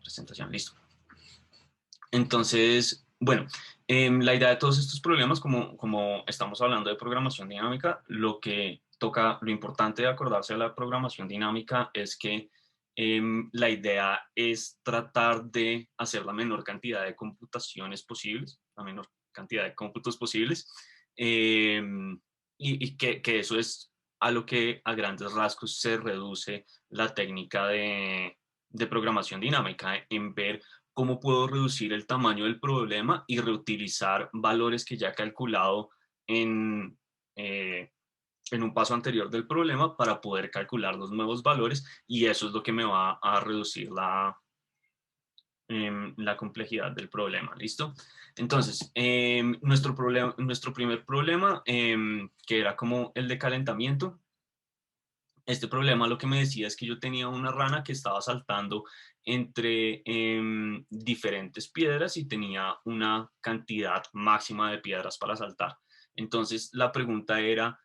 presentación, listo. Entonces, bueno, la idea de todos estos problemas, como estamos hablando de programación dinámica, lo importante de acordarse de la programación dinámica es que la idea es tratar de hacer la menor cantidad de computaciones posibles, la menor cantidad de cómputos posibles, y que eso es a lo que a grandes rasgos se reduce la técnica de programación dinámica, en ver cómo puedo reducir el tamaño del problema y reutilizar valores que ya he calculado en, eh, en un paso anterior del problema para poder calcular los nuevos valores, y eso es lo que me va a reducir la complejidad del problema. ¿Listo? Entonces, nuestro primer problema, que era como el de calentamiento. Este problema lo que me decía es que yo tenía una rana que estaba saltando entre diferentes piedras y tenía una cantidad máxima de piedras para saltar. Entonces la pregunta era,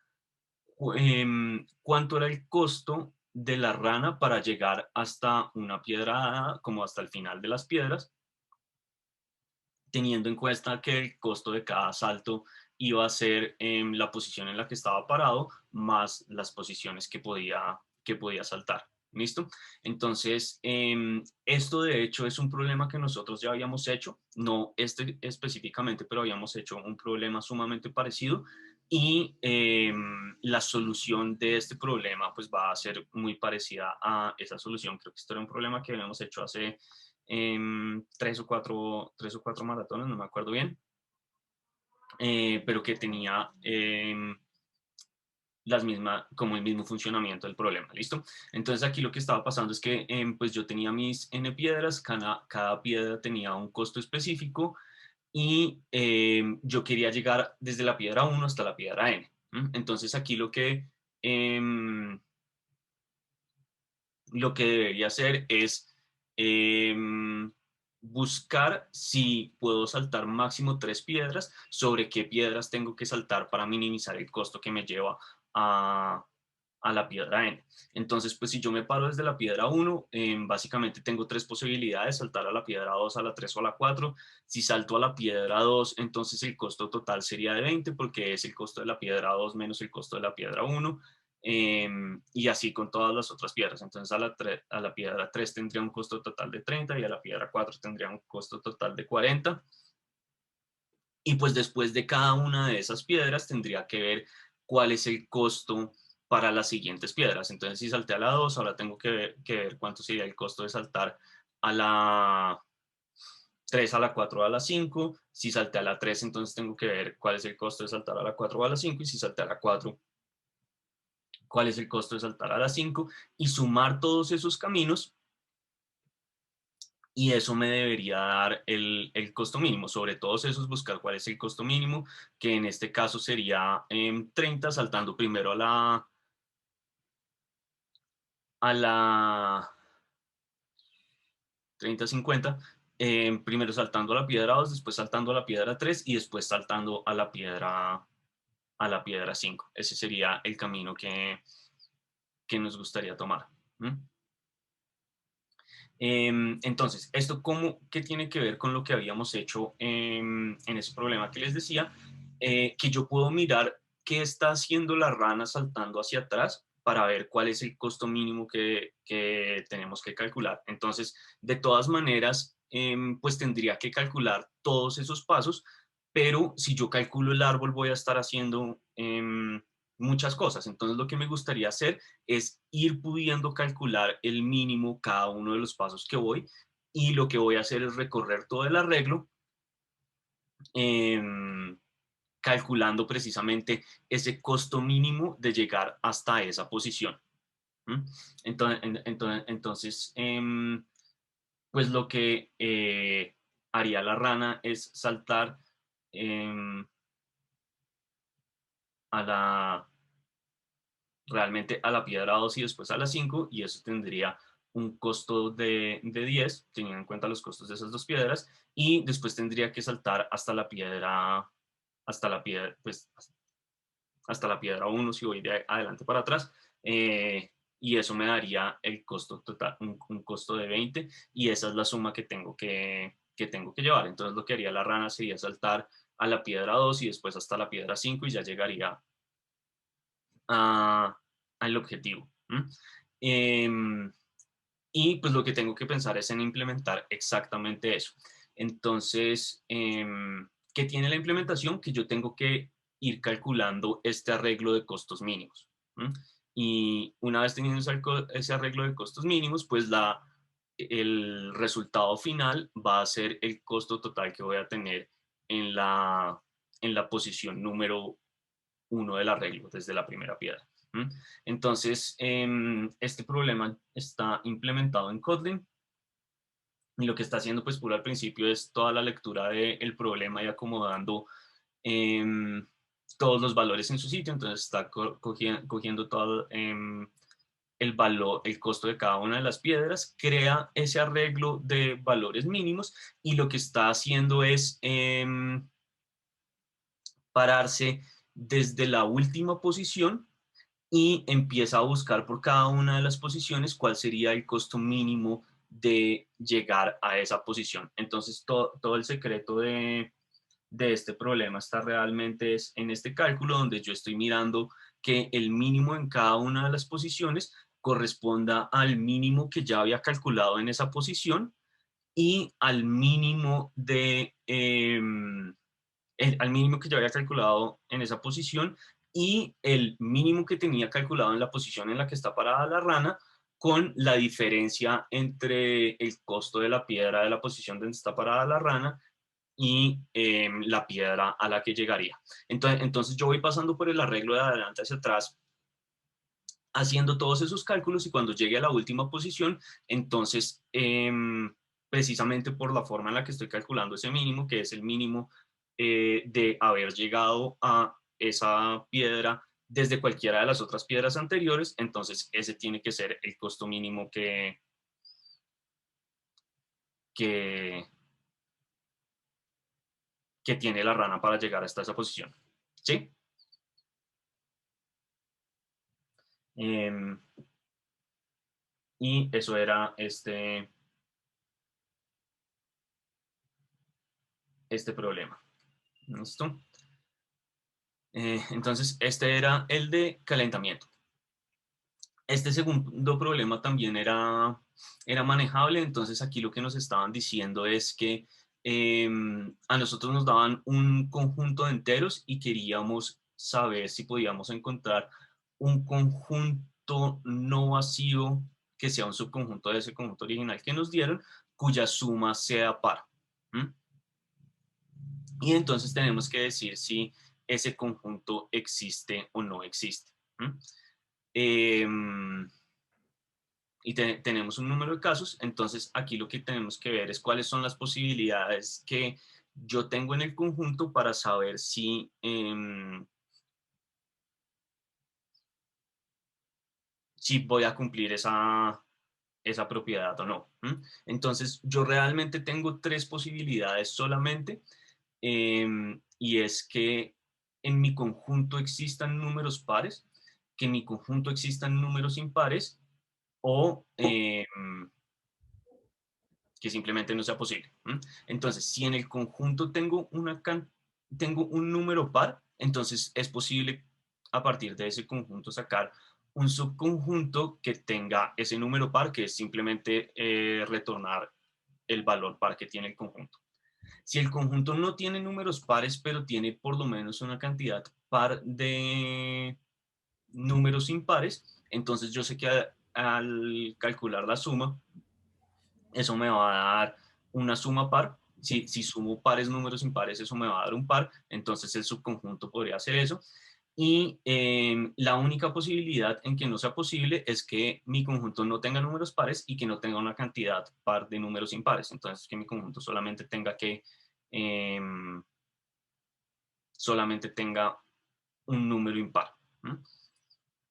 ¿cuánto era el costo de la rana para llegar hasta una piedra, como hasta el final de las piedras, teniendo en cuenta que el costo de cada salto iba a ser la posición en la que estaba parado más las posiciones que podía saltar? ¿Listo? Entonces, esto de hecho es un problema que nosotros ya habíamos hecho, no este específicamente, pero habíamos hecho un problema sumamente parecido, y la solución de este problema pues va a ser muy parecida a esa solución. Creo que esto era un problema que habíamos hecho hace tres o cuatro maratones, no me acuerdo bien, pero que tenía como el mismo funcionamiento del problema, ¿listo? Entonces aquí lo que estaba pasando es que pues yo tenía mis n piedras, cada piedra tenía un costo específico, y yo quería llegar desde la piedra 1 hasta la piedra n. Entonces aquí lo que debería hacer es buscar si puedo saltar máximo 3 piedras, sobre qué piedras tengo que saltar para minimizar el costo que me lleva a la piedra n. Entonces, pues si yo me paro desde la piedra 1, básicamente tengo 3 posibilidades: saltar a la piedra 2, a la 3 o a la 4. Si salto a la piedra 2, entonces el costo total sería de 20, porque es el costo de la piedra 2 menos el costo de la piedra 1. Y así con todas las otras piedras. Entonces a la piedra 3 tendría un costo total de 30, y a la piedra 4 tendría un costo total de 40. Y pues después de cada una de esas piedras tendría que ver cuál es el costo para las siguientes piedras. Entonces, si salté a la 2, ahora tengo que ver cuánto sería el costo de saltar a la 3, a la 4 o a la 5. Si salté a la 3, entonces tengo que ver cuál es el costo de saltar a la 4 o a la 5. Y si salté a la 4, cuál es el costo de saltar a la 5, y sumar todos esos caminos, y eso me debería dar el costo mínimo. Sobre todos esos, buscar cuál es el costo mínimo, que en este caso sería 30, saltando primero a la 30, 50, primero saltando a la piedra 2, después saltando a la piedra 3 y después saltando a la piedra 5. Ese sería el camino que nos gustaría tomar. Entonces, ¿esto qué tiene que ver con lo que habíamos hecho en ese problema que les decía? Que yo puedo mirar qué está haciendo la rana saltando hacia atrás para ver cuál es el costo mínimo que tenemos que calcular. Entonces, de todas maneras, pues tendría que calcular todos esos pasos, pero si yo calculo el árbol voy a estar haciendo muchas cosas. Entonces, lo que me gustaría hacer es ir pudiendo calcular el mínimo cada uno de los pasos que voy, y lo que voy a hacer es recorrer todo el arreglo, em, calculando precisamente ese costo mínimo de llegar hasta esa posición. ¿Mm? Entonces, pues lo que haría la rana es saltar em, a la realmente a la piedra 2 y después a la 5, y eso tendría un costo de 10, teniendo en cuenta los costos de esas dos piedras, y después tendría que saltar pues hasta la piedra 1 si voy de adelante para atrás, y eso me daría el costo total, un costo de 20, y esa es la suma que tengo que llevar. Entonces lo que haría la rana sería saltar a la piedra 2 y después hasta la piedra 5 y ya llegaría al objetivo. Em, y pues lo que tengo que pensar es en implementar exactamente eso. Entonces, ¿qué tiene la implementación? Que yo tengo que ir calculando este arreglo de costos mínimos. ¿M? Y una vez teniendo ese arreglo de costos mínimos, pues el resultado final va a ser el costo total que voy a tener en en la posición número 1 del arreglo desde la primera piedra. Entonces, este problema está implementado en Kotlin y lo que está haciendo, pues, puro al principio es toda la lectura del problema y acomodando em, todos los valores en su sitio. Entonces, está cogiendo todo el valor, el costo de cada una de las piedras, crea ese arreglo de valores mínimos y lo que está haciendo es pararse desde la última posición y empieza a buscar por cada una de las posiciones cuál sería el costo mínimo de llegar a esa posición. Entonces, todo el secreto de este problema está realmente es en este cálculo donde yo estoy mirando que el mínimo en cada una de las posiciones corresponda al mínimo que ya había calculado en esa posición y al mínimo al mínimo que yo había calculado en esa posición y el mínimo que tenía calculado en la posición en la que está parada la rana, con la diferencia entre el costo de la piedra de la posición donde está parada la rana y la piedra a la que llegaría. Entonces yo voy pasando por el arreglo de adelante hacia atrás, haciendo todos esos cálculos, y cuando llegue a la última posición, entonces, precisamente por la forma en la que estoy calculando ese mínimo, que es el mínimo de haber llegado a esa piedra desde cualquiera de las otras piedras anteriores, entonces ese tiene que ser el costo mínimo que, que tiene la rana para llegar hasta esa posición. ¿Sí? Em, y eso era este problema. ¿Listo? Entonces, este era el de calentamiento. Este segundo problema también era manejable. Entonces aquí lo que nos estaban diciendo es que a nosotros nos daban un conjunto de enteros y queríamos saber si podíamos encontrar un conjunto no vacío que sea un subconjunto de ese conjunto original que nos dieron, cuya suma sea par. ¿Mm? Y entonces tenemos que decir si ese conjunto existe o no existe. ¿Mm? Em, y tenemos un número de casos. Entonces aquí lo que tenemos que ver es cuáles son las posibilidades que yo tengo en el conjunto para saber si voy a cumplir esa propiedad o no. Entonces yo realmente tengo tres posibilidades solamente, y es que en mi conjunto existan números pares, que en mi conjunto existan números impares, o que simplemente no sea posible. Entonces, si en el conjunto tengo un número par, entonces es posible a partir de ese conjunto sacar un subconjunto que tenga ese número par, que es simplemente retornar el valor par que tiene el conjunto. Si el conjunto no tiene números pares, pero tiene por lo menos una cantidad par de números impares, entonces yo sé que al calcular la suma, eso me va a dar una suma par. Si sumo pares, números impares, eso me va a dar un par. Entonces el subconjunto podría hacer eso. Y la única posibilidad en que no sea posible es que mi conjunto no tenga números pares y que no tenga una cantidad par de números impares. Entonces que mi conjunto em, solamente tenga un número impar.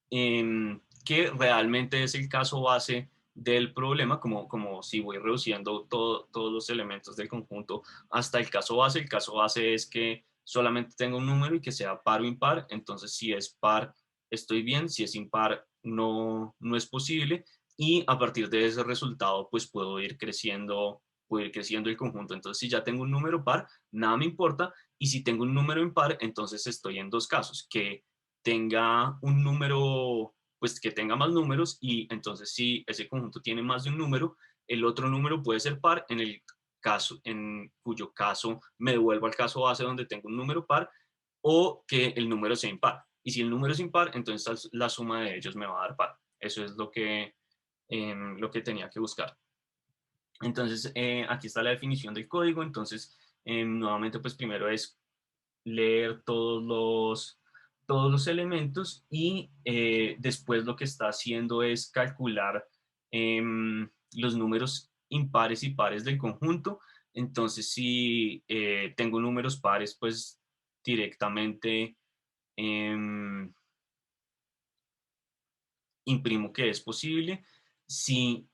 Que realmente es el caso base del problema, como si voy reduciendo todos los elementos del conjunto hasta el caso base. El caso base es que solamente tenga un número y que sea par o impar. Entonces, si es par, estoy bien. Si es impar, no es posible, y a partir de ese resultado pues puedo ir creciendo el conjunto. Entonces si ya tengo un número par, nada me importa, y si tengo un número impar, entonces estoy en dos casos: que tenga un número, pues que tenga más números, y entonces si ese conjunto tiene más de un número, el otro número puede ser par, en cuyo caso me devuelvo al caso base donde tengo un número par, o que el número sea impar. Y si el número es impar, entonces la suma de ellos me va a dar par. Eso es lo que tenía que buscar. Entonces, aquí está la definición del código. Entonces, nuevamente, pues primero es leer todos los elementos, y después lo que está haciendo es calcular los números impares y pares del conjunto. Entonces, si tengo números pares, pues directamente em, imprimo que es posible. Si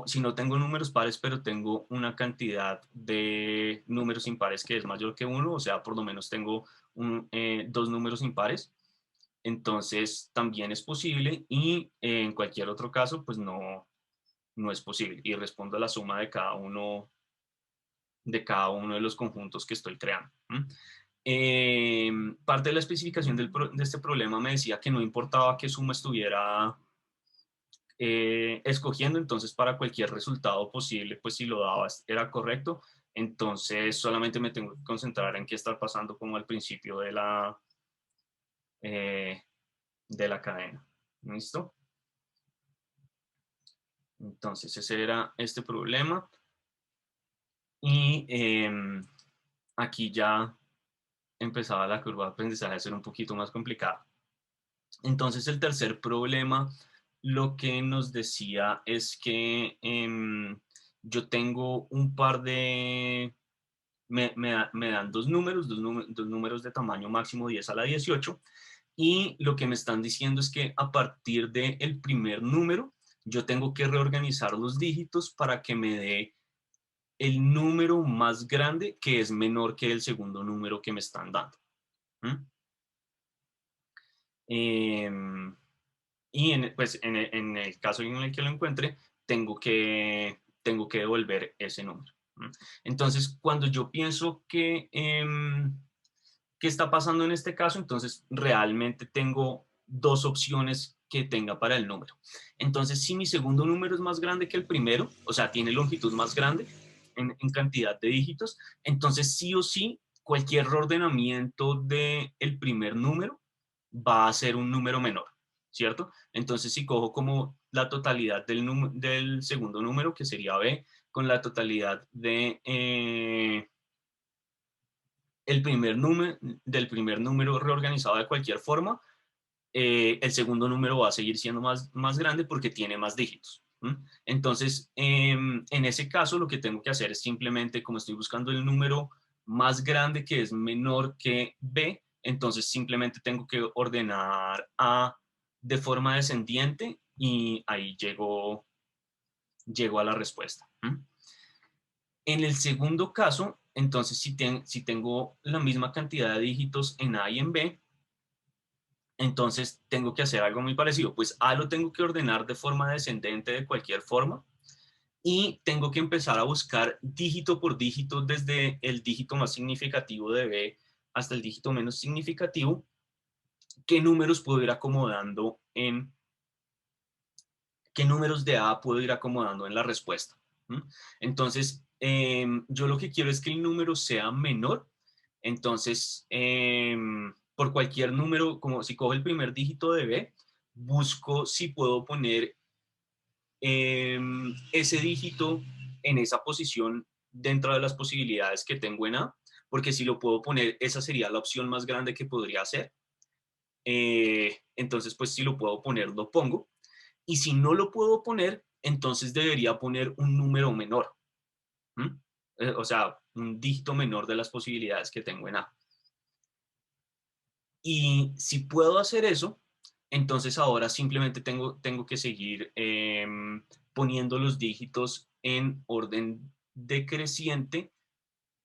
si no tengo números pares, pero tengo una cantidad de números impares que es mayor que uno, o sea, por lo menos tengo dos números impares, entonces también es posible, y en cualquier otro caso, pues no es posible, y respondo a la suma de cada uno de los conjuntos que estoy creando. Parte de la especificación de este problema me decía que no importaba qué suma estuviera escogiendo, entonces para cualquier resultado posible, pues si lo dabas era correcto, entonces solamente me tengo que concentrar en qué está pasando como al principio eh, de la cadena. ¿Listo? Entonces ese era este problema, y aquí ya empezaba la curva de aprendizaje a ser un poquito más complicada. Entonces el tercer problema lo que nos decía es que yo tengo un par de me dan dos números de tamaño máximo 10 a la 18, y lo que me están diciendo es que a partir del primer número yo tengo que reorganizar los dígitos para que me dé el número más grande, que es menor que el segundo número que me están dando. ¿Mm? Em, y pues en el caso en el que lo encuentre, tengo que devolver ese número. ¿Mm? Entonces, cuando yo pienso ¿qué está pasando en este caso? Entonces, realmente tengo dos opciones que tenga para el número. Entonces, si mi segundo número es más grande que el primero, o sea, tiene longitud más grande en cantidad de dígitos, entonces sí o sí, cualquier reordenamiento del primer número va a ser un número menor, ¿cierto? Entonces, si cojo como la totalidad del segundo número, que sería b, con la totalidad del primer número reorganizado de cualquier forma, el segundo número va a seguir siendo más grande porque tiene más dígitos. Entonces, en ese caso, lo que tengo que hacer es simplemente, como estoy buscando el número más grande que es menor que b, entonces simplemente tengo que ordenar a de forma descendiente, y ahí llego a la respuesta. En el segundo caso, entonces, si tengo la misma cantidad de dígitos en A y en B, entonces tengo que hacer algo muy parecido. Pues A lo tengo que ordenar de forma descendente de cualquier forma, y tengo que empezar a buscar dígito por dígito, desde el dígito más significativo de B hasta el dígito menos significativo, qué números puedo ir acomodando qué números de A puedo ir acomodando en la respuesta. Entonces, yo lo que quiero es que el número sea menor. Entonces, por cualquier número, como si cojo el primer dígito de B, busco si puedo poner ese dígito en esa posición dentro de las posibilidades que tengo en A, porque si lo puedo poner, esa sería la opción más grande que podría hacer. Entonces, pues si lo puedo poner, lo pongo. Y si no lo puedo poner, entonces debería poner un número menor. O sea, un dígito menor de las posibilidades que tengo en A. Y si puedo hacer eso, entonces ahora simplemente tengo que seguir poniendo los dígitos en orden decreciente,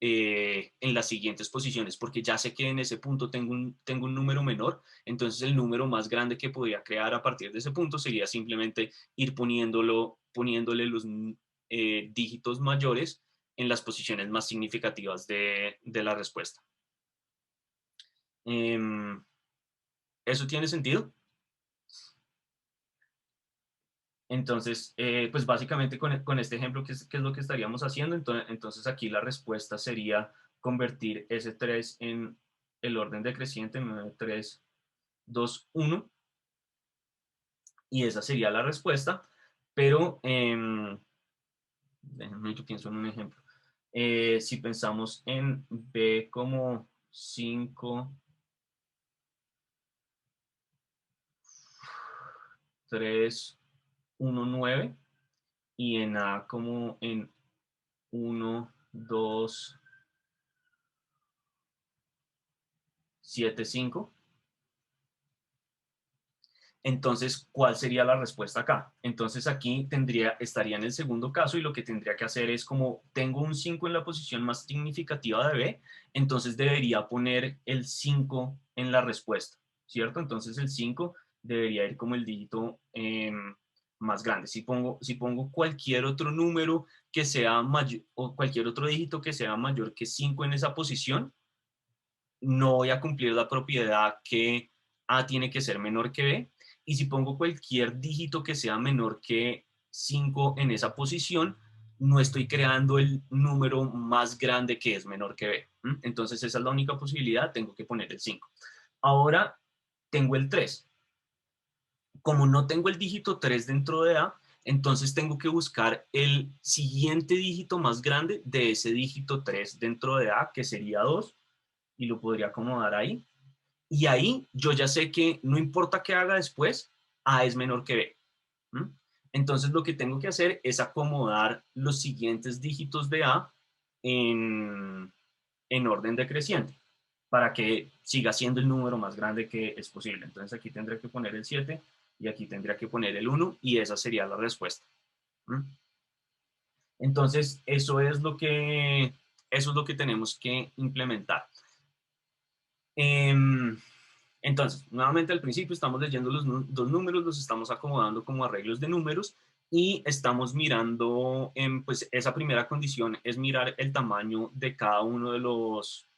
en las siguientes posiciones, porque ya sé que en ese punto tengo un número menor, entonces el número más grande que podría crear a partir de ese punto sería simplemente ir poniéndole los dígitos mayores en las posiciones más significativas de la respuesta. Em, ¿Eso tiene sentido? Entonces, pues básicamente con este ejemplo, qué es lo que estaríamos haciendo? Entonces aquí la respuesta sería convertir ese 3 en el orden decreciente, 9, 3, 2, 1, y esa sería la respuesta, pero déjenme, yo pienso en un ejemplo. Si pensamos en B como 5, 3, 1, 9, y en A como en 1, 2, 7, 5. Entonces, ¿cuál sería la respuesta acá? Entonces aquí estaría en el segundo caso y lo que tendría que hacer es como tengo un 5 en la posición más significativa de B, entonces debería poner el 5 en la respuesta, ¿cierto? Entonces el 5 debería ir como el dígito más grande. Si pongo cualquier otro número que sea mayor, o cualquier otro dígito que sea mayor que 5 en esa posición, no voy a cumplir la propiedad que A tiene que ser menor que B. Y si pongo cualquier dígito que sea menor que 5 en esa posición, no estoy creando el número más grande que es menor que B. Entonces esa es la única posibilidad, tengo que poner el 5. Ahora tengo el 3. Como no tengo el dígito 3 dentro de A, entonces tengo que buscar el siguiente dígito más grande de ese dígito 3 dentro de A, que sería 2, y lo podría acomodar ahí. Y ahí yo ya sé que no importa qué haga después, A es menor que B. ¿Mm? Entonces lo que tengo que hacer es acomodar los siguientes dígitos de A en, en orden decreciente para que siga siendo el número más grande que es posible. Entonces aquí tendré que poner el 7 y aquí tendría que poner el 1 y esa sería la respuesta. ¿Mm? Entonces eso es lo que tenemos que implementar. Entonces, nuevamente al principio estamos leyendo los dos números, los estamos acomodando como arreglos de números y estamos mirando, pues esa primera condición es mirar el tamaño de cada uno de los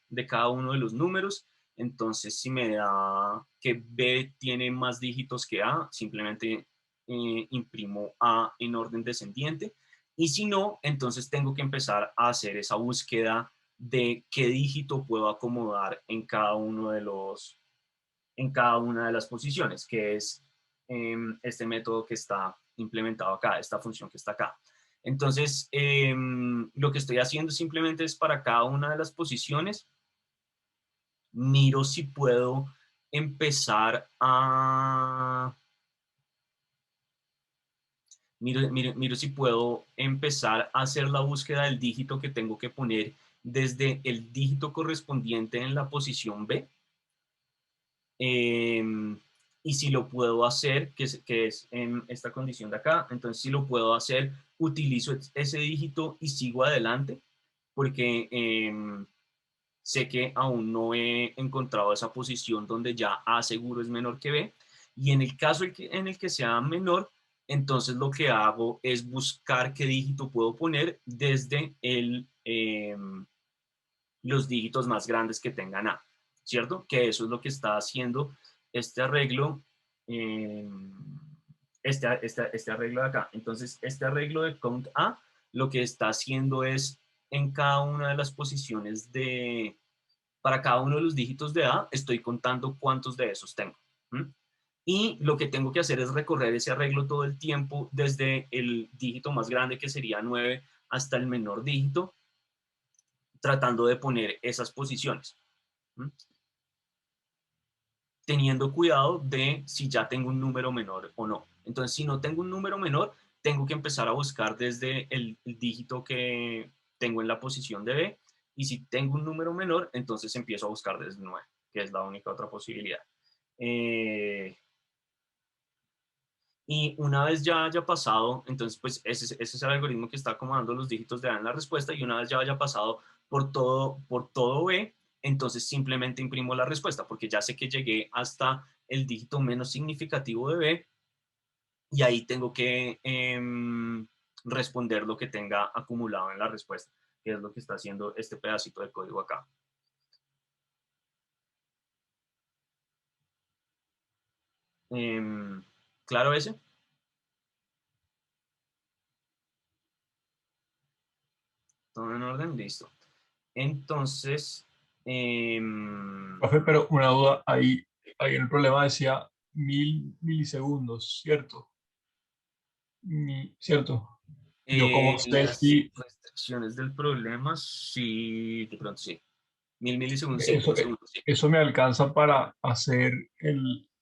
números. Entonces, si me da que B tiene más dígitos que A, simplemente imprimo A en orden descendiente. Y si no, entonces tengo que empezar a hacer esa búsqueda de qué dígito puedo acomodar en cada una de las posiciones, que es este método que está implementado acá, esta función que está acá. Entonces, lo que estoy haciendo simplemente es para cada una de las posiciones, miro si puedo empezar a... Miro si puedo empezar a hacer la búsqueda del dígito que tengo que poner desde el dígito correspondiente en la posición B. Y si lo puedo hacer, que es en esta condición de acá, entonces si lo puedo hacer, utilizo ese dígito y sigo adelante, porque sé que aún no he encontrado esa posición donde ya A seguro es menor que B. Y en el caso en el que sea menor, entonces lo que hago es buscar qué dígito puedo poner desde los dígitos más grandes que tengan A, ¿cierto? Que eso es lo que está haciendo este arreglo, eh, este arreglo de acá. Entonces, este arreglo de count A lo que está haciendo es en cada una de las posiciones para cada uno de los dígitos de A, estoy contando cuántos de esos tengo. Y lo que tengo que hacer es recorrer ese arreglo todo el tiempo desde el dígito más grande, que sería 9, hasta el menor dígito, tratando de poner esas posiciones, teniendo cuidado de si ya tengo un número menor o no. Entonces, si no tengo un número menor, tengo que empezar a buscar desde el dígito que tengo en la posición de B, y si tengo un número menor, entonces empiezo a buscar desde el 9, que es la única otra posibilidad. Y una vez ya haya pasado, entonces pues ese es el algoritmo que está acomodando los dígitos de A en la respuesta, y una vez ya haya pasado por todo B, entonces simplemente imprimo la respuesta, porque ya sé que llegué hasta el dígito menos significativo de B y ahí tengo que responder lo que tenga acumulado en la respuesta, que es lo que está haciendo este pedacito de código acá. ¿Claro ese? Todo en orden, listo. Entonces, Profe, pero una duda, ahí en el problema decía 1000 milisegundos, ¿cierto? ¿Cierto? Yo como sé las si restricciones del problema, sí, de pronto sí. 1000 milisegundos, sí, eso, un segundo, sí. eso me alcanza para hacer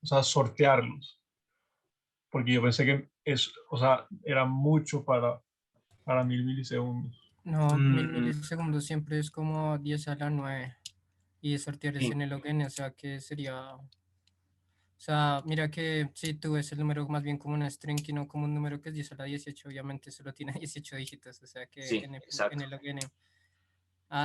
o sea, sortearlos, porque yo pensé que eso, o sea, era mucho para 1000 milisegundos. No, 1000 Mm, milisegundos siempre es como 10 a la 9 y sortear es sí, en el login, o sea que sería, o sea, mira que si tú ves el número más bien como una string y no como un número que es 10 a la 18, obviamente solo tiene 18 dígitos, o sea que sí, en exacto. el login.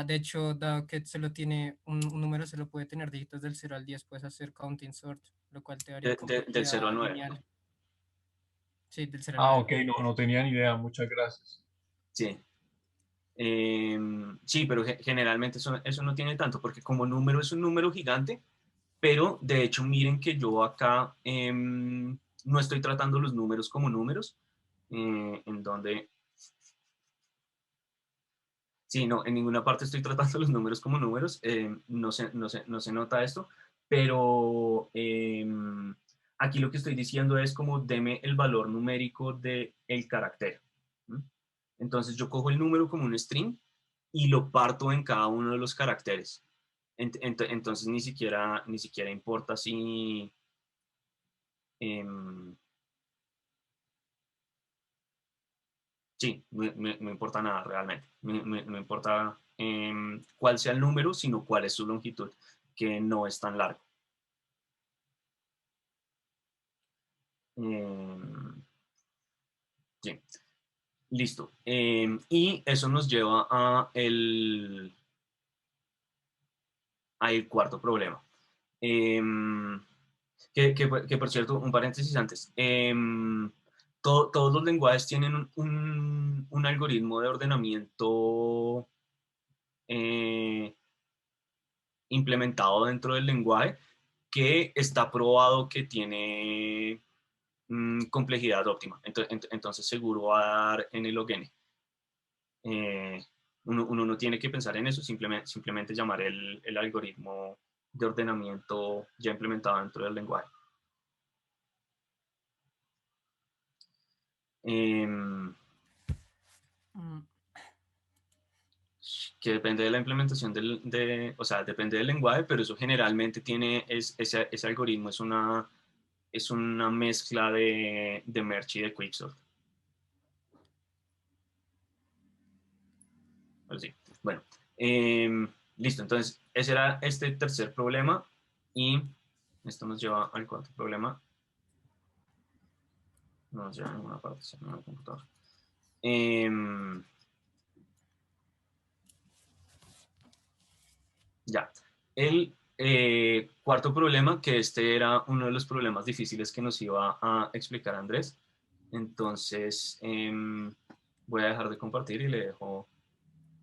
De hecho, dado que solo tiene un número, solo puede tener dígitos del 0 al 10, puedes hacer counting sort, lo cual te daría Del 0 al complejidad 9. lineal. Sí, del 0 al Ah, 9. ok, no tenía ni idea, muchas gracias. Sí. Sí, pero generalmente eso no tiene tanto, porque como número es un número gigante, pero de hecho miren que yo acá no estoy tratando los números como números, en donde, sí, no, en ninguna parte estoy tratando los números como números, no se nota esto, pero aquí lo que estoy diciendo es como deme el valor numérico del carácter. ¿Mm? Entonces yo cojo el número como un string y lo parto en cada uno de los caracteres. Entonces ni siquiera importa si... em, sí, no importa nada realmente. No importa cuál sea el número, sino cuál es su longitud, que no es tan largo. Em, sí, listo. Y eso nos lleva a el cuarto problema. Em, que, por cierto, un paréntesis antes. Todos los lenguajes tienen un algoritmo de ordenamiento eh, implementado dentro del lenguaje que está probado que tiene complejidad óptima. Entonces seguro va a dar en el log n. Uno no tiene que pensar en eso, simplemente llamar el algoritmo de ordenamiento ya implementado dentro del lenguaje. Em, Mm, que depende de la implementación o sea, depende del lenguaje, pero eso generalmente tiene, ese algoritmo es una mezcla de Merge y de Quicksilver. Así. Bueno, listo, entonces ese era este tercer problema y esto nos lleva al cuarto problema. No nos lleva a ninguna parte, sino al computador. Ya. El cuarto problema, que este era uno de los problemas difíciles que nos iba a explicar Andrés. Entonces, voy a dejar de compartir y le dejo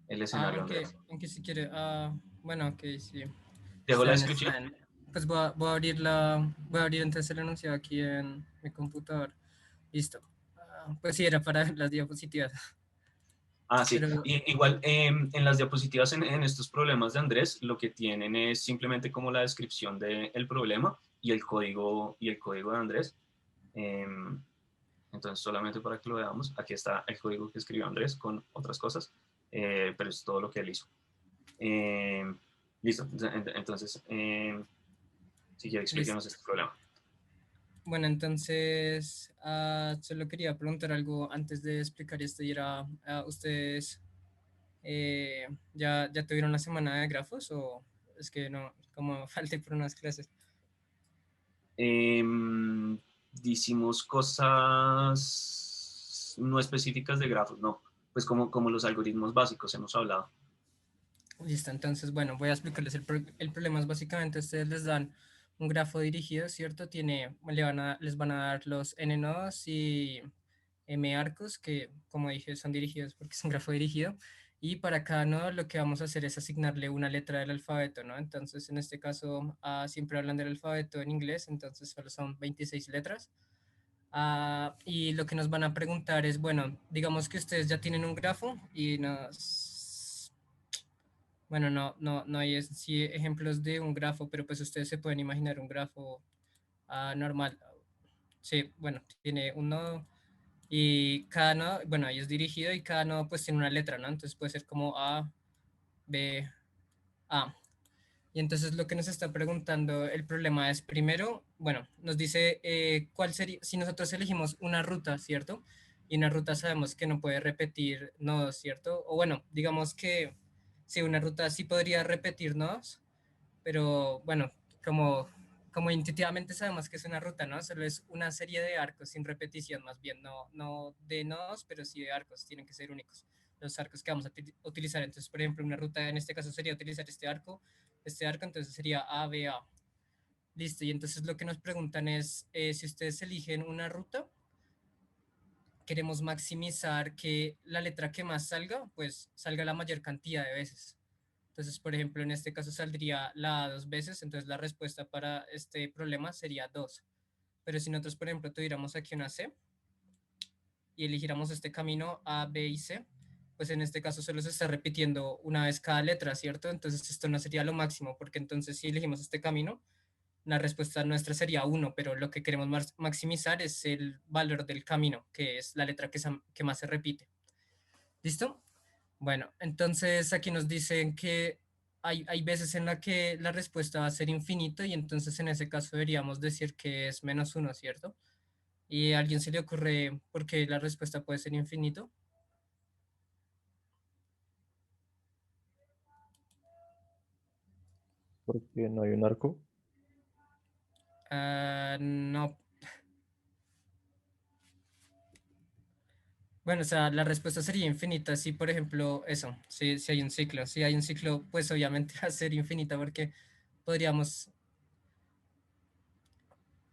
el escenario a Andrés. en que si quiere, bueno, ok, sí, Dejo la está descripción. bien. Pues voy a abrir entonces el enunciado aquí en mi computador. Listo. Pues sí, era para las diapositivas. Ah, sí. Pero, Igual en las diapositivas en estos problemas de Andrés, lo que tienen es simplemente como la descripción del problema y el código de Andrés. Em, entonces, solamente para que lo veamos, aquí está el código que escribió Andrés con otras cosas, pero es todo lo que él hizo. Em, listo. Entonces, si quiere, listo. explíquenos este problema. Bueno, entonces, solo quería preguntar algo antes de explicar esto y era, ¿ustedes ya tuvieron la semana de grafos o es que no, como falté por unas clases? Em, Hicimos cosas no específicas de grafos, no. Pues como los algoritmos básicos hemos hablado. Listo, entonces, bueno, voy a explicarles el problema. Es básicamente, ustedes les dan un grafo dirigido, ¿cierto? Les van a dar los n nodos y m arcos, que como dije son dirigidos porque es un grafo dirigido. Y para cada nodo lo que vamos a hacer es asignarle una letra del alfabeto, ¿no? Entonces, en este caso, siempre hablan del alfabeto en inglés, entonces solo son 26 letras. Y lo que nos van a preguntar es, bueno, digamos que ustedes ya tienen un grafo y bueno, no hay sí, ejemplos de un grafo, pero pues ustedes se pueden imaginar un grafo normal. Sí, bueno, tiene un nodo y cada nodo, bueno, ahí es dirigido y cada nodo pues tiene una letra, ¿no? Entonces puede ser como A, B, A. Y entonces lo que nos está preguntando el problema es, primero, bueno, nos dice cuál sería, si nosotros elegimos una ruta, ¿cierto? Y una ruta sabemos que no puede repetir nodos, ¿cierto? O bueno, digamos que sí, una ruta sí podría repetir nodos, pero bueno, como, como intuitivamente sabemos que es una ruta, ¿no? Solo es una serie de arcos sin repetición, más bien, no de nodos, pero sí de arcos, tienen que ser únicos los arcos que vamos a utilizar. Entonces, por ejemplo, una ruta en este caso sería utilizar este arco, entonces sería A, B, A. Listo, y entonces lo que nos preguntan es, si ustedes eligen una ruta, queremos maximizar que la letra que más salga, pues salga la mayor cantidad de veces. Entonces, por ejemplo, en este caso saldría la A dos veces, entonces la respuesta para este problema sería 2. Pero si nosotros, por ejemplo, tuviéramos aquí una C y eligiéramos este camino A, B y C, pues en este caso solo se está repitiendo una vez cada letra, ¿cierto? Entonces esto no sería lo máximo, porque entonces si elegimos este camino, la respuesta nuestra sería 1, pero lo que queremos maximizar es el valor del camino, que es la letra que más se repite. ¿Listo? Bueno, entonces aquí nos dicen que hay veces en la que la respuesta va a ser infinito y entonces en ese caso deberíamos decir que es -1, ¿cierto? ¿Y a alguien se le ocurre por qué la respuesta puede ser infinito? Porque no hay un arco. No. Bueno, o sea, la respuesta sería infinita si, por ejemplo, eso, si hay un ciclo. Si hay un ciclo, pues obviamente va a ser infinita porque podríamos,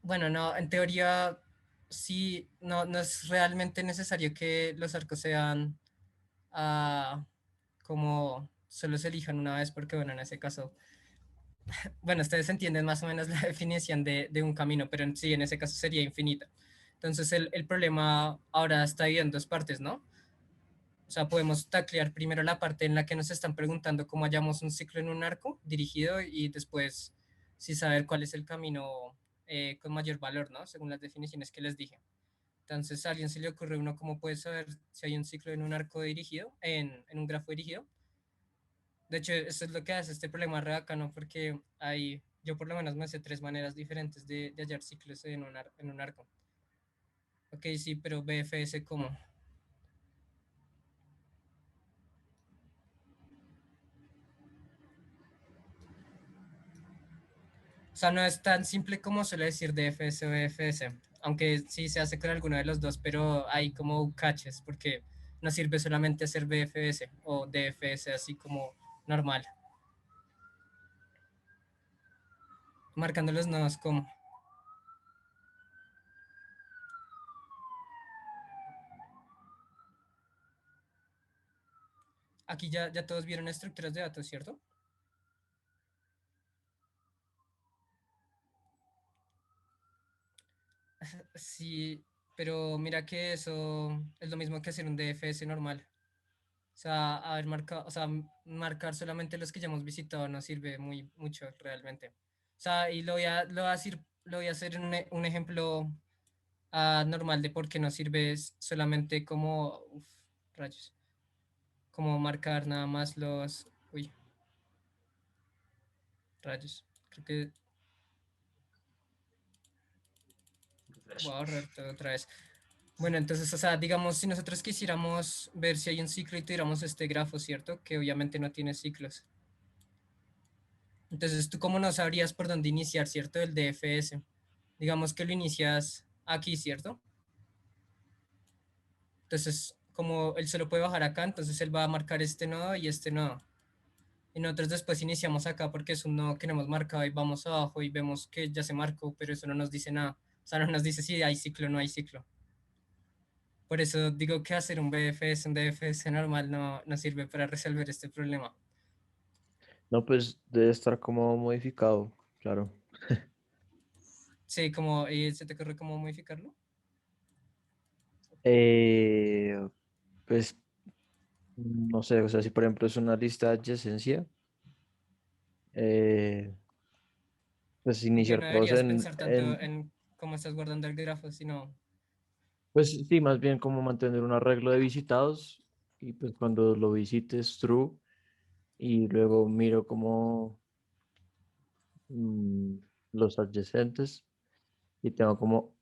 bueno, no, en teoría sí, no es realmente necesario que los arcos sean como solo se elijan una vez porque, bueno, en ese caso, bueno, ustedes entienden más o menos la definición de un camino, pero sí, en ese caso sería infinita. Entonces el problema ahora está ahí en dos partes, ¿no? O sea, podemos taclear primero la parte en la que nos están preguntando cómo hallamos un ciclo en un arco dirigido y después sí saber cuál es el camino con mayor valor, ¿no? Según las definiciones que les dije. Entonces, ¿a alguien se le ocurre uno cómo puede saber si hay un ciclo en un arco dirigido, en un grafo dirigido? De hecho, eso es lo que hace este problema re bacano porque yo por lo menos me sé tres maneras diferentes de hallar ciclos en un arco. Ok, sí, pero BFS, ¿cómo? O sea, no es tan simple como suele decir DFS o BFS, aunque sí se hace con alguno de los dos, pero hay como catches, porque no sirve solamente hacer BFS o DFS así como normal. Marcando los nodos como. Aquí ya todos vieron estructuras de datos, ¿cierto? Sí, pero mira que eso es lo mismo que hacer un DFS normal. O sea, haber marcado, o sea, marcar solamente los que ya hemos visitado no sirve mucho realmente. O sea, y lo voy a hacer en un ejemplo normal de por qué no sirve es solamente como, rayos, como marcar nada más uy, rayos, creo que Refresh. voy a ahorrar todo otra vez. Bueno, entonces, o sea, digamos, si nosotros quisiéramos ver si hay un ciclo y tuviéramos este grafo, ¿cierto? Que obviamente no tiene ciclos. Entonces, ¿tú cómo no sabrías por dónde iniciar, ¿cierto? El DFS. Digamos que lo inicias aquí, ¿cierto? Entonces, como él solo puede bajar acá, entonces él va a marcar este nodo y este nodo. Y nosotros después iniciamos acá porque es un nodo que no hemos marcado y vamos abajo y vemos que ya se marcó, pero eso no nos dice nada. O sea, no nos dice si hay ciclo o no hay ciclo. Por eso digo que hacer un DFS normal no sirve para resolver este problema. No, pues debe estar como modificado, claro. Sí, ¿se te ocurre cómo modificarlo? Eh, pues no sé, o sea, si por ejemplo es una lista de adyacencia, eh, pues Aunque iniciar no todos deberías pensar tanto en cómo estás guardando el grafo, sino, pues sí, más bien como mantener un arreglo de visitados y pues cuando lo visites true y luego miro como mm, los adyacentes y tengo como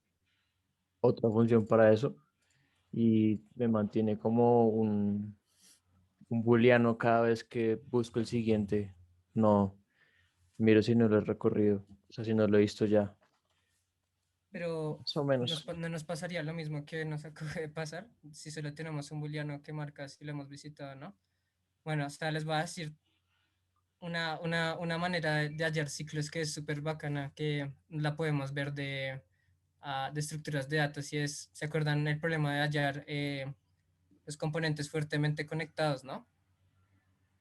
otra función para eso y me mantiene como un booleano cada vez que busco el siguiente. No, miro si no lo he recorrido, o sea, si no lo he visto ya, pero más o menos. no nos pasaría lo mismo que nos acaba de pasar si solo tenemos un booleano que marca si lo hemos visitado, ¿no? Bueno, hasta les voy a decir una manera de hallar ciclos que es súper bacana, que la podemos ver de estructuras de datos, y es, ¿se acuerdan el problema de hallar los componentes fuertemente conectados, ¿no?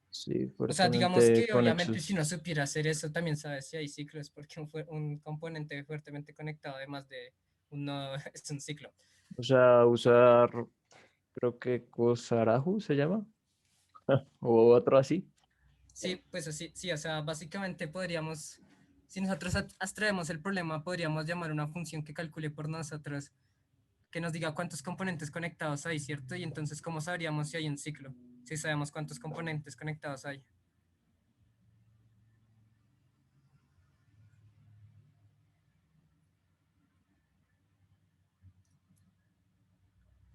Sí, O sea, digamos fuertemente que obviamente si conexos. no supiera hacer eso, también sabes si hay ciclos, porque un componente fuertemente conectado, además de un nodo, es un ciclo. O sea, usar, creo que Cosarahu se llama, o otro así. Sí, pues así, sí, o sea, básicamente podríamos, si nosotros abstraemos el problema, podríamos llamar una función que calcule por nosotros, que nos diga cuántos componentes conectados hay, ¿cierto? Y entonces, ¿cómo sabríamos si hay un ciclo? Si sabemos cuántos componentes conectados hay.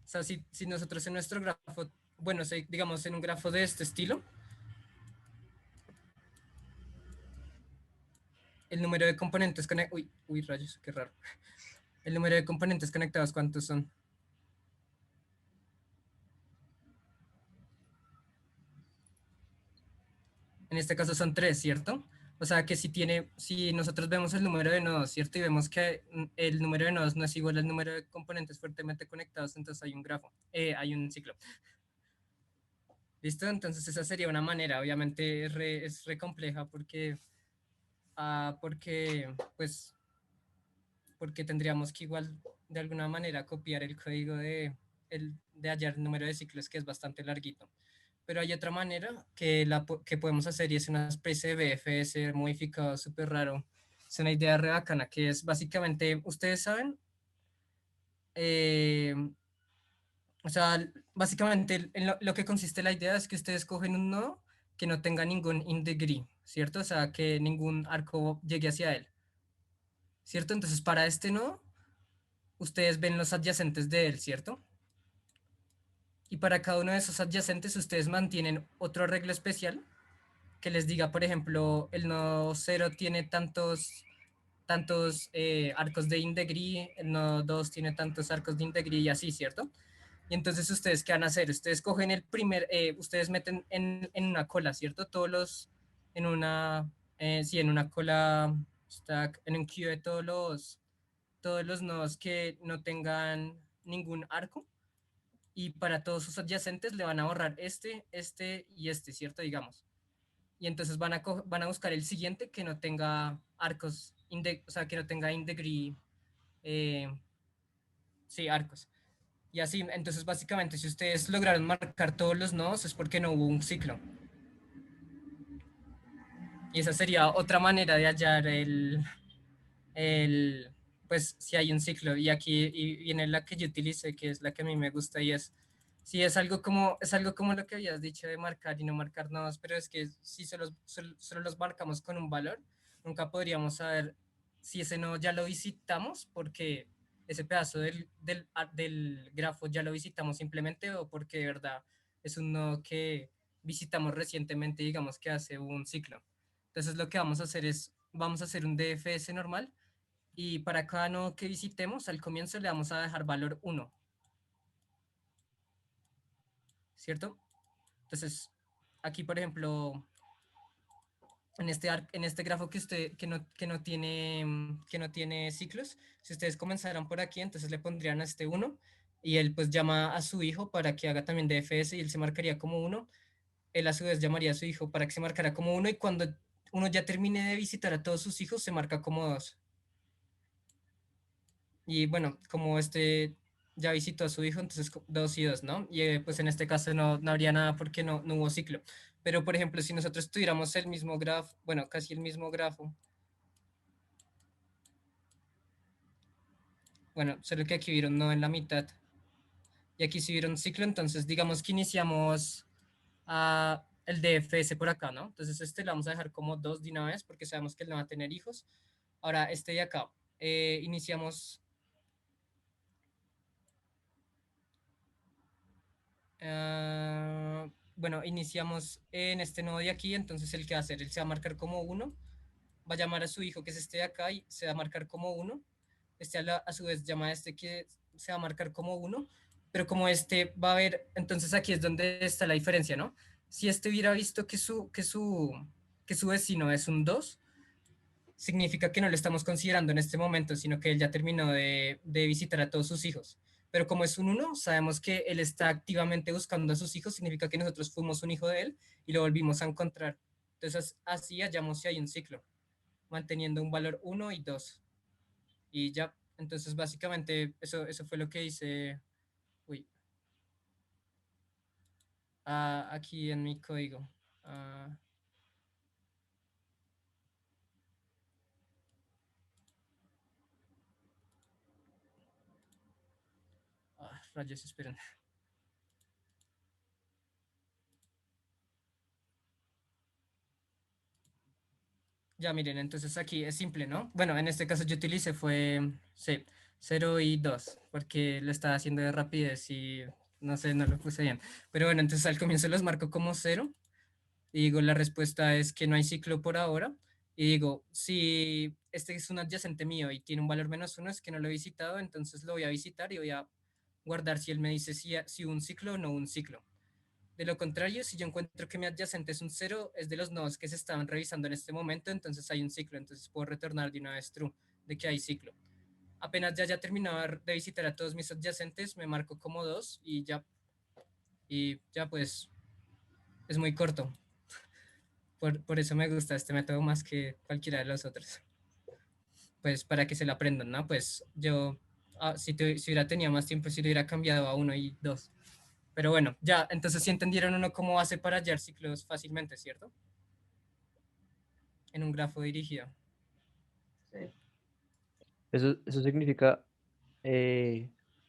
O sea, si nosotros en nuestro grafo, bueno, digamos en un grafo de este estilo, el número de componentes conectados, uy, rayos, qué raro. El número de componentes conectados, ¿cuántos son? En este caso son tres, ¿cierto? O sea que si nosotros vemos el número de nodos, ¿cierto? Y vemos que el número de nodos no es igual al número de componentes fuertemente conectados, entonces hay un grafo, hay un ciclo. ¿Listo? Entonces esa sería una manera, obviamente es re compleja porque, pues, porque tendríamos que igual de alguna manera copiar el código de hallar el número de ciclos, que es bastante larguito. Pero hay otra manera que podemos hacer, y es una especie de BFS modificado súper raro. Es una idea re bacana, que es básicamente, ustedes saben, eh, o sea, básicamente en lo que consiste la idea es que ustedes cogen un nodo que no tenga ningún in-degree, ¿cierto? O sea, que ningún arco llegue hacia él, ¿cierto? Entonces, para este nodo, ustedes ven los adyacentes de él, ¿cierto? Y para cada uno de esos adyacentes, ustedes mantienen otro arreglo especial que les diga, por ejemplo, el nodo 0 tiene tantos arcos de in-degree, el nodo 2 tiene tantos arcos de in-degree y así, ¿cierto? Y entonces ustedes, ¿qué van a hacer? Ustedes cogen ustedes meten en una cola, ¿cierto? En una, sí, en una cola, stack, en un queue de todos los nodos que no tengan ningún arco, y para todos sus adyacentes le van a borrar este y este, ¿cierto? Digamos. Y entonces van a buscar el siguiente que no tenga arcos, o sea, que no tenga in-degree, eh, sí, arcos. Y así, entonces básicamente si ustedes lograron marcar todos los nodos es porque no hubo un ciclo. Y esa sería otra manera de hallar pues si hay un ciclo. Y aquí viene la que yo utilicé, que es la que a mí me gusta, y sí, es algo como lo que habías dicho de marcar y no marcar nodos, pero es que si solo los marcamos con un valor, nunca podríamos saber si ese nodo ya lo visitamos, porque ese pedazo del grafo ya lo visitamos simplemente, o porque de verdad es un nodo que visitamos recientemente, digamos que hace un ciclo. Entonces lo que vamos a hacer es, vamos a hacer un DFS normal, y para cada nodo que visitemos, al comienzo le vamos a dejar valor 1, ¿cierto? Entonces, aquí, por ejemplo, en este grafo que no tiene ciclos, si ustedes comenzaran por aquí, entonces le pondrían a este 1 y él pues llama a su hijo para que haga también DFS y él se marcaría como 1. Él a su vez llamaría a su hijo para que se marcara como 1 y cuando uno ya termine de visitar a todos sus hijos, se marca como 2. Y bueno, como este ya visitó a su hijo, entonces 2 y 2, ¿no? Y pues en este caso no habría nada porque no hubo ciclo. Pero por ejemplo, si nosotros tuviéramos el mismo grafo, bueno, casi el mismo grafo, bueno, solo que aquí vieron no en la mitad, y aquí sí vieron ciclo, entonces digamos que iniciamos el DFS por acá, ¿no? Entonces este lo vamos a dejar como 2 de una vez porque sabemos que él no va a tener hijos. Ahora, este de acá, iniciamos... bueno, iniciamos en este nodo de aquí, entonces el que va a hacer, él se va a marcar como 1, va a llamar a su hijo que es este de acá y se va a marcar como 1. Este a su vez llama a este que se va a marcar como 1, pero como este va a haber, entonces aquí es donde está la diferencia, ¿no? Si este hubiera visto que su vecino es un 2, significa que no lo estamos considerando en este momento, sino que él ya terminó de visitar a todos sus hijos. Pero como es un 1, sabemos que él está activamente buscando a sus hijos, significa que nosotros fuimos un hijo de él y lo volvimos a encontrar. Entonces así hallamos si hay un ciclo, manteniendo un valor 1 y 2. Y ya, entonces básicamente eso fue lo que hice, uy, aquí en mi código. Ah, rayos, esperen. Ya miren, entonces aquí es simple, ¿no? Bueno, en este caso yo utilicé fue, sí, 0 y 2, porque lo estaba haciendo de rapidez y no sé, no lo puse bien. Pero bueno, entonces al comienzo los marco como 0 y digo, la respuesta es que no hay ciclo por ahora. Y digo, si este es un adyacente mío y tiene un valor -1, es que no lo he visitado, entonces lo voy a visitar y voy a guardar si él me dice si un ciclo o no un ciclo. De lo contrario, si yo encuentro que mi adyacente es un 0, es de los nodos que se estaban revisando en este momento, entonces hay un ciclo, entonces puedo retornar de una vez true, de que hay ciclo. Apenas ya haya terminado de visitar a todos mis adyacentes, me marco como 2 y ya pues es muy corto. Por eso me gusta este método más que cualquiera de los otros. Pues para que se lo aprendan, ¿no? Pues yo, si hubiera tenido más tiempo, si lo hubiera cambiado a 1 y 2. Pero bueno, ya, entonces sí entendieron uno cómo hace para hallar ciclos fácilmente, ¿cierto? En un grafo dirigido. Sí. Eso significa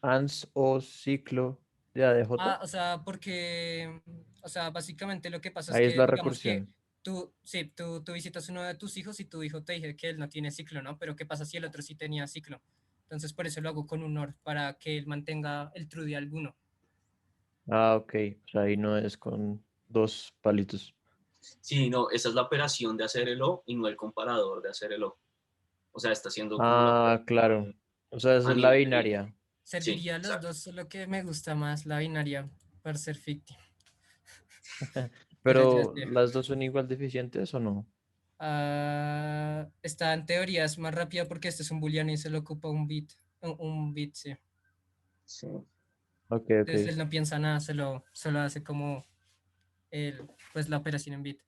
ANS o ciclo de ADJ. O sea, porque, o sea, básicamente lo que pasa es Ahí es que, la digamos que recursión. tú visitas uno de tus hijos y tu hijo te dice que él no tiene ciclo, ¿no? Pero ¿qué pasa si el otro sí tenía ciclo? Entonces, por eso lo hago con un OR, para que él mantenga el true de alguno. Ah, ok. O sea, ahí no es con dos palitos. Sí, no, esa es la operación de hacer el O y no el comparador de hacer el O. O sea, está haciendo como la Ah, claro. operación O sea, esa a es la nivel de... binaria. Sí, Serviría a los exacto. dos, solo que me gusta más la binaria para ser ficti. Pero ya Pero sé. ¿las dos son igual deficientes o no? Está en teorías más rápida porque este es un booleano y se le ocupa un bit. Un bit, sí. Sí. Ok, ok. Entonces él no piensa nada, solo hace como pues la operación en bit.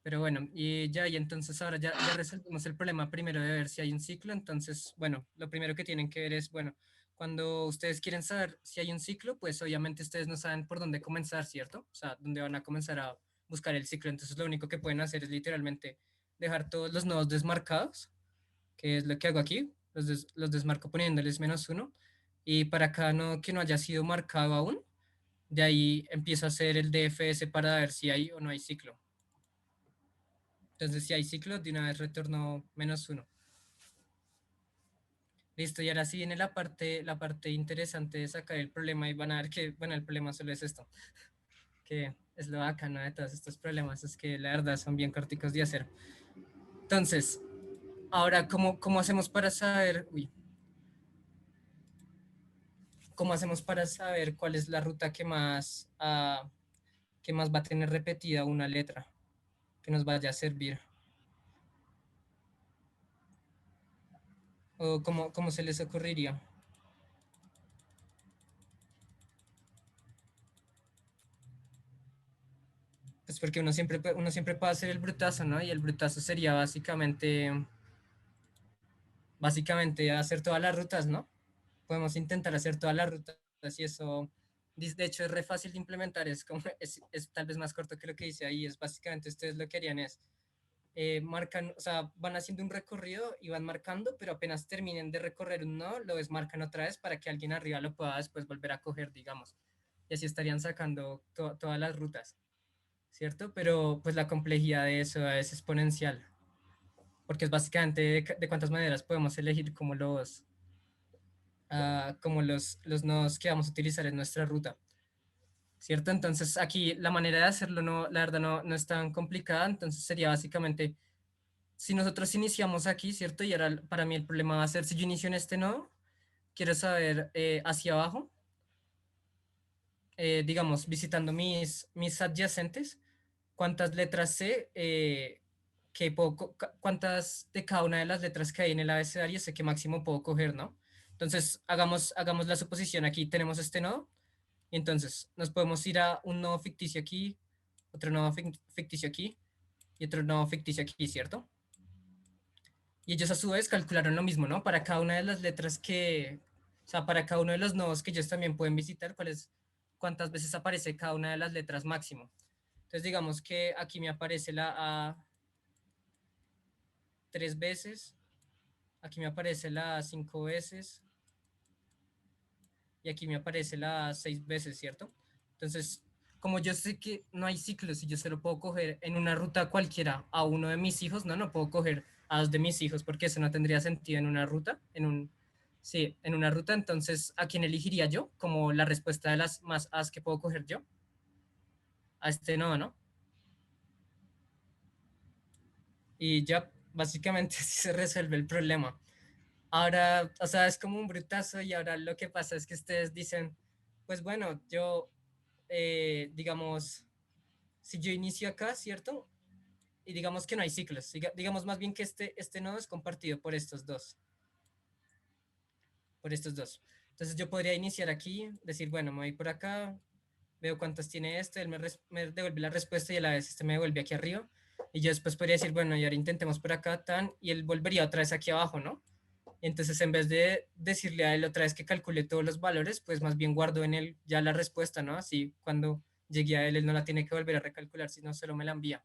Pero bueno, y ya, y entonces ahora ya resolvimos el problema primero de ver si hay un ciclo. Entonces, bueno, lo primero que tienen que ver es, bueno, cuando ustedes quieren saber si hay un ciclo, pues obviamente ustedes no saben por dónde comenzar, ¿cierto? O sea, dónde van a comenzar a buscar el ciclo. Entonces, lo único que pueden hacer es literalmente dejar todos los nodos desmarcados, que es lo que hago aquí. Los desmarco poniéndoles -1. Y para cada nodo que no haya sido marcado aún, de ahí empiezo a hacer el DFS para ver si hay o no hay ciclo. Entonces, si hay ciclo, de una vez retorno -1. Listo, y ahora sí viene la parte interesante de sacar el problema y van a ver que, bueno, el problema solo es esto, que es lo bacano de todos estos problemas, es que la verdad son bien corticos de hacer. Entonces, ahora, ¿cómo hacemos para saber, cómo hacemos para saber cuál es la ruta que más va a tener repetida una letra que nos vaya a servir? ¿O cómo se les ocurriría? Pues porque uno siempre puede hacer el brutazo, ¿no? Y el brutazo sería básicamente hacer todas las rutas, ¿no? Podemos intentar hacer todas las rutas y eso, de hecho, es re fácil de implementar, es tal vez más corto que lo que dice ahí, es básicamente ustedes lo que harían es, marcan, o sea, van haciendo un recorrido y van marcando, pero apenas terminen de recorrer un nodo, lo desmarcan otra vez para que alguien arriba lo pueda después volver a coger, digamos. Y así estarían sacando todas las rutas, ¿cierto? Pero pues la complejidad de eso es exponencial, porque es básicamente de cuántas maneras podemos elegir como los nodos que vamos a utilizar en nuestra ruta, ¿cierto? Entonces aquí la manera de hacerlo, no, la verdad no es tan complicada, entonces sería básicamente, si nosotros iniciamos aquí, ¿cierto? Y ahora para mí el problema va a ser, si yo inicio en este nodo, quiero saber hacia abajo, digamos, visitando mis adyacentes, cuántas letras sé, cuántas de cada una de las letras que hay en el abecedario sé que máximo puedo coger, ¿no? Entonces, hagamos la suposición, aquí tenemos este nodo, y entonces nos podemos ir a un nodo ficticio aquí, otro nodo ficticio aquí, y otro nodo ficticio aquí, ¿cierto? Y ellos a su vez calcularon lo mismo, ¿no? Para cada una de las letras o sea, para cada uno de los nodos que ellos también pueden visitar, cuántas veces aparece cada una de las letras máximo. Entonces digamos que aquí me aparece la A 3 veces, aquí me aparece la A 5 veces, y aquí me aparece la A 6 veces, ¿cierto? Entonces, como yo sé que no hay ciclos y yo se lo puedo coger en una ruta cualquiera a uno de mis hijos, no puedo coger a dos de mis hijos porque eso no tendría sentido en una ruta, sí, en una ruta. Entonces, ¿a quién elegiría yo como la respuesta de las más A's que puedo coger yo? A este nodo, ¿no? Y ya, básicamente así se resuelve el problema. Ahora, o sea, es como un brutazo y ahora lo que pasa es que ustedes dicen, pues bueno, digamos, si yo inicio acá, ¿cierto? Y digamos que no hay ciclos, digamos más bien que este nodo es compartido por estos dos. Entonces yo podría iniciar aquí, decir, bueno, me voy por acá, veo cuántas tiene este, él me devuelve la respuesta y a la vez este me devuelve aquí arriba. Y yo después podría decir, bueno, y ahora intentemos por acá, tan, y él volvería otra vez aquí abajo, ¿no? Y entonces en vez de decirle a él otra vez que calcule todos los valores, pues más bien guardo en él ya la respuesta, ¿no? Así cuando llegue a él, él no la tiene que volver a recalcular, sino solo me la envía.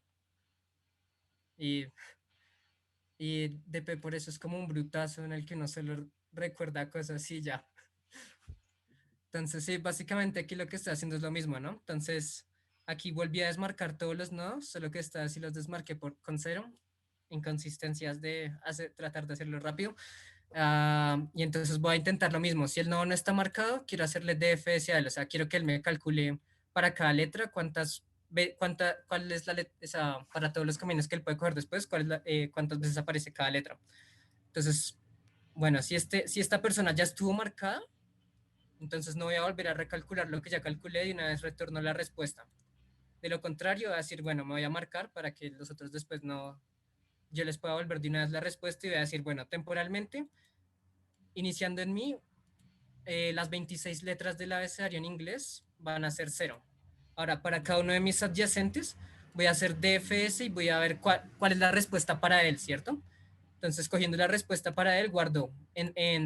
Y, y DP por eso es como un brutazo en el que uno solo recuerda cosas y ya. Entonces, sí, básicamente aquí lo que está haciendo es lo mismo, ¿no? Entonces, aquí volví a desmarcar todos los nodos, solo que esta vez sí los desmarqué con cero, inconsistencias tratar de hacerlo rápido. Y entonces voy a intentar lo mismo. Si el nodo no está marcado, quiero hacerle DFS a él, o sea, quiero que él me calcule para cada letra cuál es para todos los caminos que él puede coger después, cuántas veces aparece cada letra. Entonces, bueno, si esta persona ya estuvo marcada, entonces no voy a volver a recalcular lo que ya calculé y una vez retorno la respuesta. De lo contrario, voy a decir, bueno, me voy a marcar para que los otros después no, yo les pueda volver de una vez la respuesta y voy a decir, bueno, temporalmente, iniciando en mí, las 26 letras del abecedario en inglés van a ser cero. Ahora, para cada uno de mis adyacentes, voy a hacer DFS y voy a ver cuál es la respuesta para él, ¿cierto? Entonces, cogiendo la respuesta para él, guardo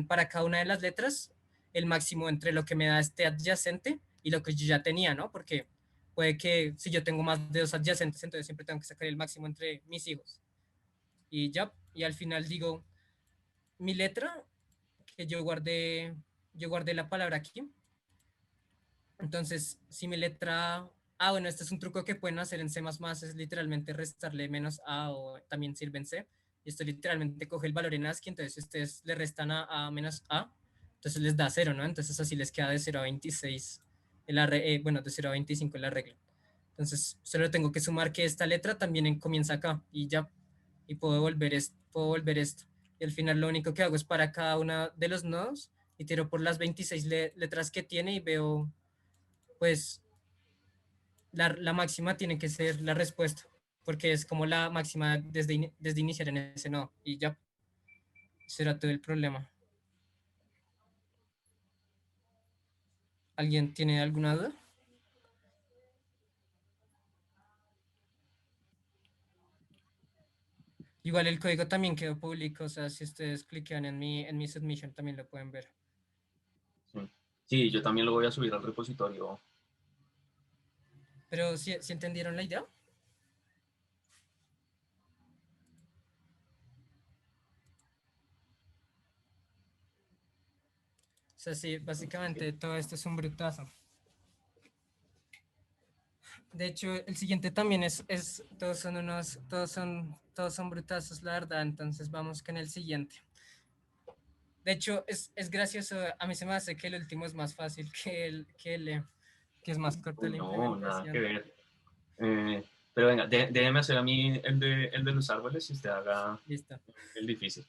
para cada una de las letras el máximo entre lo que me da este adyacente y lo que yo ya tenía, ¿no? Porque puede que si yo tengo más de dos adyacentes, entonces siempre tengo que sacar el máximo entre mis hijos. Y ya, y al final digo, mi letra, que yo guardé la palabra aquí. Entonces, si mi letra bueno, este es un truco que pueden hacer en C++, es literalmente restarle menos A o también sirve en C. Y esto literalmente coge el valor en ASCII, entonces ustedes le restan a menos A, entonces les da 0, ¿no? Entonces así les queda de 0 a 26, bueno, de 0 a 25 la regla. Entonces, solo tengo que sumar que esta letra también comienza acá y ya, y puedo volver esto. Y al final lo único que hago es para cada uno de los nodos y tiro por las 26 letras que tiene y veo, pues, la máxima tiene que ser la respuesta, porque es como la máxima desde iniciar en ese nodo y ya. será todo el problema. ¿Alguien tiene alguna duda? Igual el código también quedó público, o sea, si ustedes clican en mi submission también lo pueden ver. Sí. Sí, yo también lo voy a subir al repositorio. Pero si entendieron la idea. O sea, sí, básicamente todo esto es un brutazo. De hecho, el siguiente también todos son brutazos, la verdad. Entonces vamos con el siguiente. De hecho, es gracioso. A mí se me hace que el último es más fácil que es más corta la No, nada que implementación. ver. Pero venga, déjeme hacer a mí el de los árboles y usted haga Listo. el difícil.